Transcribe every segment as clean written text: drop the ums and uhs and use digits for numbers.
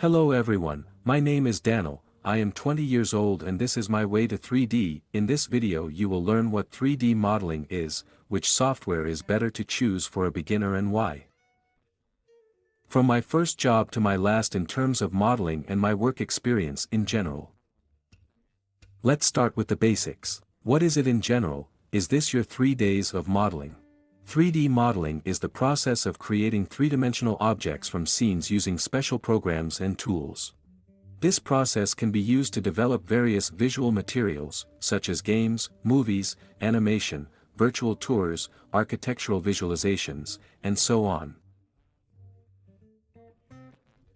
Hello everyone, my name is Daniel, I am 20 years old and this is my way to 3D. In this video you will learn what 3D modeling is, which software is better to choose for a beginner and why. From my first job to my last in terms of modeling and my work experience in general. Let's start with the basics. What is it in general? Is this your 3 days of modeling? 3D modeling is the process of creating three-dimensional objects from scenes using special programs and tools. This process can be used to develop various visual materials, such as games, movies, animation, virtual tours, architectural visualizations, and so on.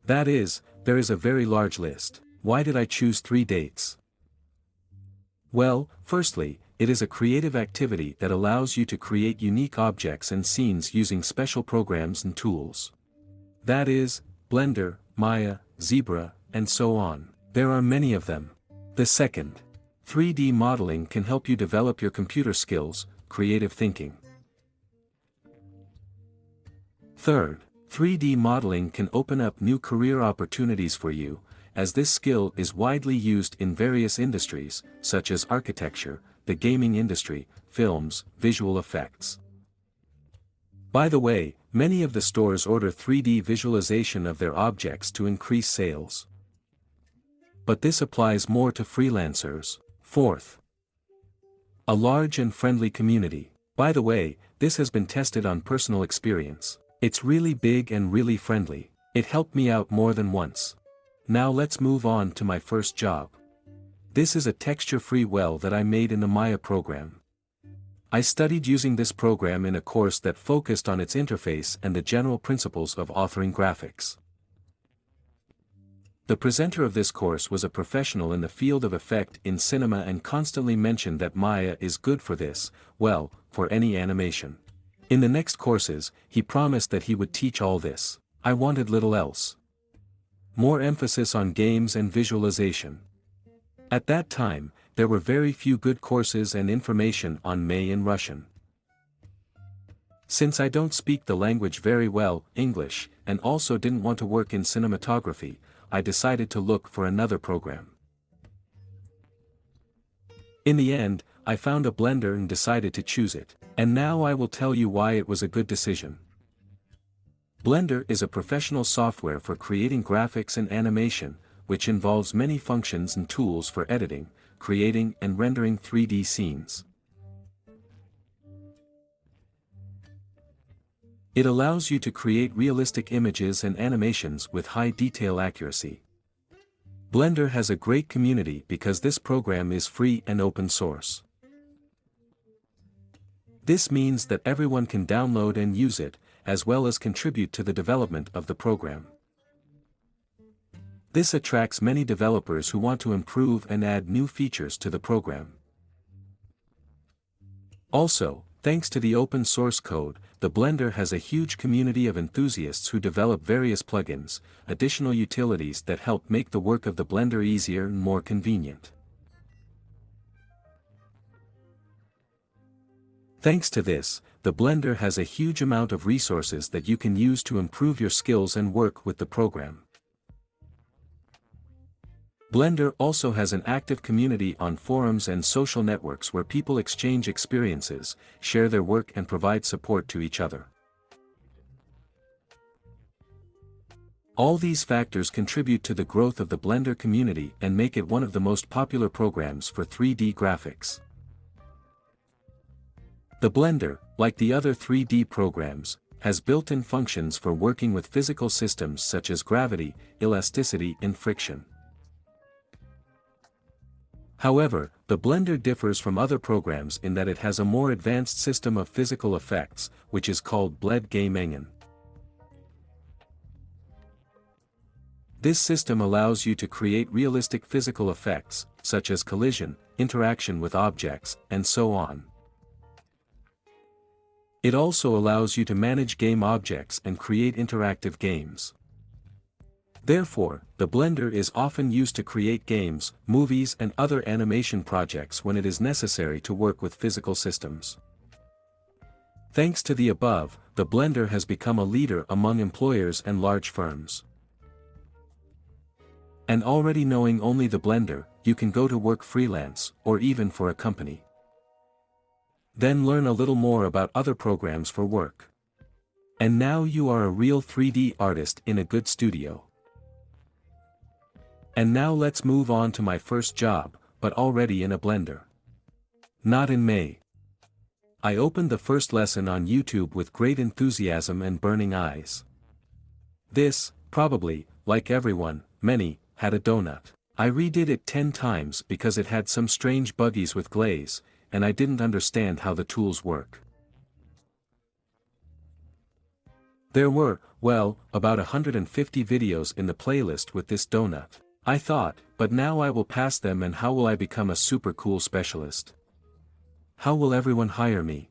That is, there is a very large list. Why did I choose 3 dates? Well, firstly, it is a creative activity that allows you to create unique objects and scenes using special programs and tools. That is, Blender, Maya, Zebra, and so on. There are many of them. The second, 3D modeling can help you develop your computer skills, creative thinking. Third, 3D modeling can open up new career opportunities for you, as this skill is widely used in various industries, such as architecture, the gaming industry, films, visual effects. By the way, many of the stores order 3D visualization of their objects to increase sales. But this applies more to freelancers. Fourth, a large and friendly community. By the way, this has been tested on personal experience. It's really big and really friendly. It helped me out more than once. Now let's move on to my first job. This is a texture-free well that I made in the Maya program. I studied using this program in a course that focused on its interface and the general principles of authoring graphics. The presenter of this course was a professional in the field of effect in cinema and constantly mentioned that Maya is good for this, well, for any animation. In the next courses, he promised that he would teach all this. I wanted little else. More emphasis on games and visualization. At that time, there were very few good courses and information on May in Russian. Since I don't speak the language very well, English, and also didn't want to work in cinematography, I decided to look for another program. In the end, I found a Blender and decided to choose it. And now I will tell you why it was a good decision. Blender is a professional software for creating graphics and animation, which involves many functions and tools for editing, creating and rendering 3D scenes. It allows you to create realistic images and animations with high detail accuracy. Blender has a great community because this program is free and open source. This means that everyone can download and use it, as well as contribute to the development of the program. This attracts many developers who want to improve and add new features to the program. Also, thanks to the open source code, the Blender has a huge community of enthusiasts who develop various plugins, additional utilities that help make the work of the Blender easier and more convenient. Thanks to this, the Blender has a huge amount of resources that you can use to improve your skills and work with the program. Blender also has an active community on forums and social networks where people exchange experiences, share their work and provide support to each other. All these factors contribute to the growth of the Blender community and make it one of the most popular programs for 3D graphics. The Blender, like the other 3D programs, has built-in functions for working with physical systems such as gravity, elasticity and friction. However, the Blender differs from other programs in that it has a more advanced system of physical effects, which is called overcame. This system allows you to create realistic physical effects, such as collision, interaction with objects, and so on. It also allows you to manage game objects and create interactive games. Therefore, the Blender is often used to create games, movies and other animation projects when it is necessary to work with physical systems. Thanks to the above, the Blender has become a leader among employers and large firms. And already knowing only the Blender, you can go to work freelance, or even for a company. Then learn a little more about other programs for work. And now you are a real 3D artist in a good studio. And now let's move on to my first job, but already in a Blender. Not in May. I opened the first lesson on YouTube with great enthusiasm and burning eyes. This, probably, like everyone, many, had a donut. I redid it 10 times because it had some strange buggies with glaze, and I didn't understand how the tools work. There were, well, about 150 videos in the playlist with this donut. I thought, but now I will pass them, and how will I become a super cool specialist? How will everyone hire me?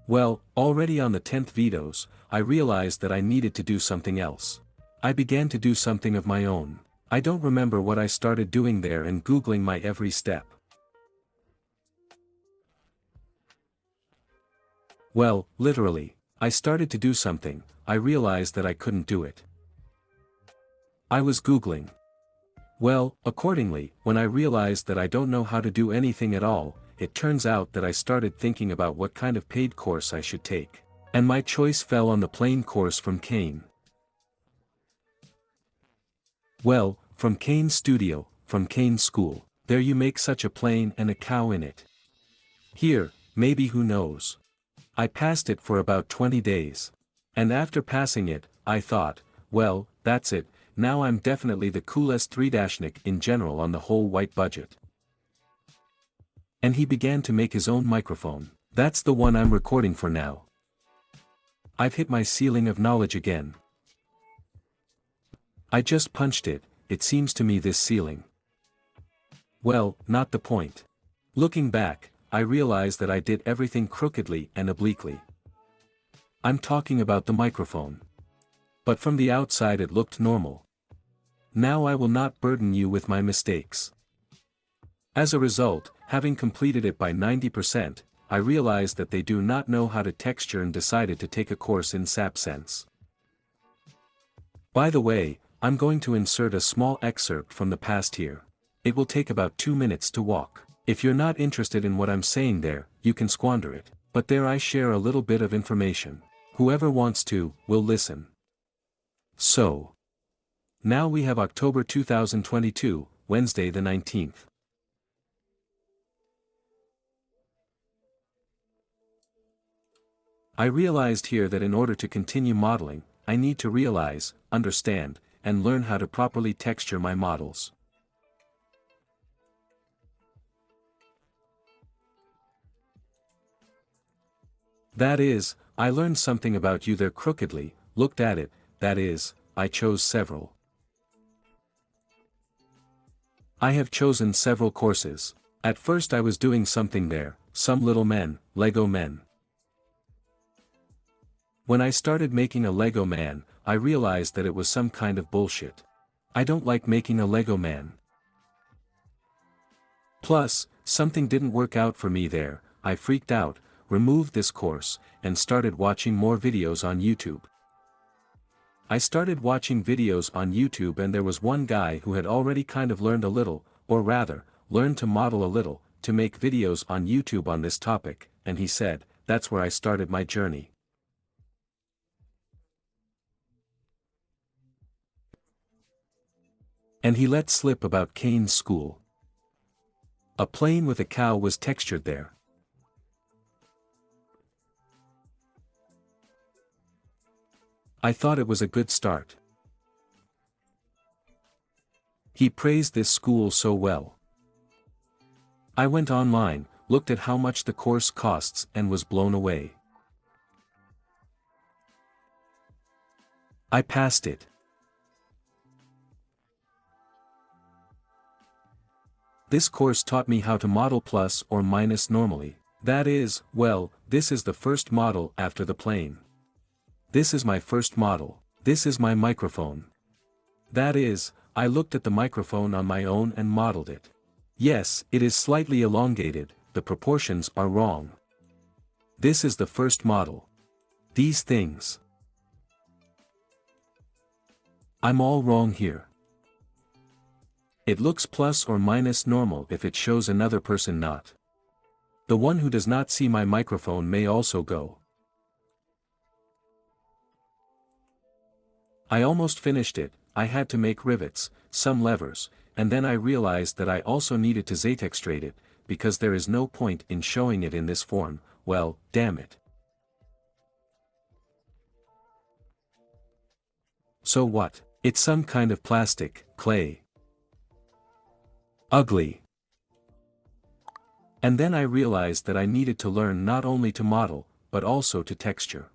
Well, already on the 10th videos, I realized that I needed to do something else. I began to do something of my own. I don't remember what I started doing there and Googling my every step. Well, literally, I started to do something. I realized that I couldn't do it. I was Googling. Well, accordingly, when I realized that I don't know how to do anything at all, it turns out that I started thinking about what kind of paid course I should take. And my choice fell on the plane course from Kane. Well, from Kane Studio, from Kane School. There you make such a plane and a cow in it. Here, maybe, who knows. I passed it for about 20 days. And after passing it, I thought, well, that's it, now I'm definitely the coolest 3-nick in general on the whole white budget. And he began to make his own microphone. That's the one I'm recording for now. I've hit my ceiling of knowledge again. I just punched it, it seems to me, this ceiling. Well, not the point. Looking back, I realize that I did everything crookedly and obliquely. I'm talking about the microphone. But from the outside it looked normal. Now I will not burden you with my mistakes. As a result, having completed it by 90%, I realized that they do not know how to texture and decided to take a course in SapSense. By the way, I'm going to insert a small excerpt from the past here. It will take about 2 minutes to walk. If you're not interested in what I'm saying there, you can squander it. But there I share a little bit of information. Whoever wants to, will listen. So. Now we have October 2022, Wednesday the 19th. I realized here that in order to continue modeling, I need to realize, understand, and learn how to properly texture my models. That is, I learned something about you there crookedly, looked at it, that is, I chose several. I have chosen several courses. At first I was doing something there, some little men, Lego men. When I started making a Lego man, I realized that it was some kind of bullshit. I don't like making a Lego man. Plus, something didn't work out for me there. I freaked out, removed this course, and started watching more videos on YouTube. I started watching videos on YouTube, and there was one guy who had already kind of learned a little, or rather, learned to model a little, to make videos on YouTube on this topic, and he said, that's where I started my journey. And he let slip about Kane's school. A plane with a cow was textured there. I thought it was a good start. He praised this school so well. I went online, looked at how much the course costs, and was blown away. I passed it. This course taught me how to model plus or minus normally. That is, well, this is the first model after the plane. This is my first model. This is my microphone. That is, I looked at the microphone on my own and modeled it. Yes, it is slightly elongated, the proportions are wrong. This is the first model. These things. I'm all wrong here. It looks plus or minus normal if it shows another person not. The one who does not see my microphone may also go. I almost finished it. I had to make rivets, some levers, and then I realized that I also needed to zetextrate it, because there is no point in showing it in this form. Well, damn it. So what? It's some kind of plastic, clay. Ugly. And then I realized that I needed to learn not only to model, but also to texture.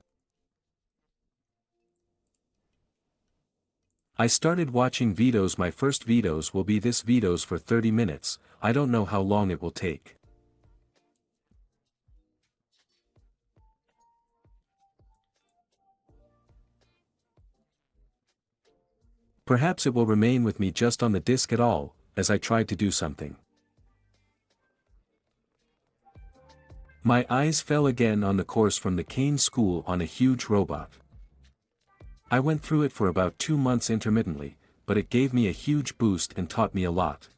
I started watching videos. My first videos will be this videos for 30 minutes, I don't know how long it will take. Perhaps it will remain with me just on the disk at all, as I tried to do something. My eyes fell again on the course from the Kane School on a huge robot. I went through it for about 2 months intermittently, but it gave me a huge boost and taught me a lot.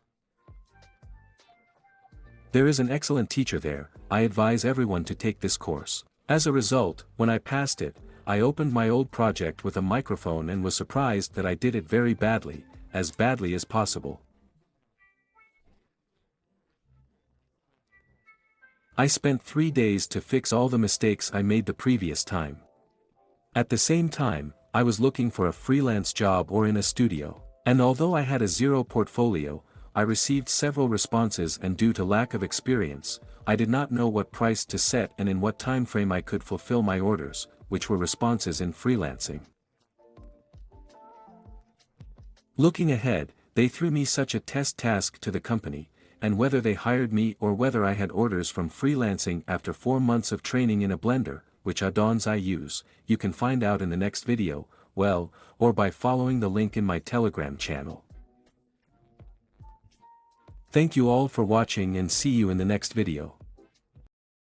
There is an excellent teacher there. I advise everyone to take this course. As a result, when I passed it, I opened my old project with a microphone and was surprised that I did it very badly, as badly as possible. I spent 3 days to fix all the mistakes I made the previous time. At the same time, I was looking for a freelance job or in a studio, and although I had a zero portfolio, I received several responses, and due to lack of experience, I did not know what price to set and in what time frame I could fulfill my orders, which were responses in freelancing. Looking ahead, they threw me such a test task to the company, and whether they hired me or whether I had orders from freelancing after 4 months of training in a blender, which add-ons I use, you can find out in the next video, well, or by following the link in my Telegram channel. Thank you all for watching and see you in the next video.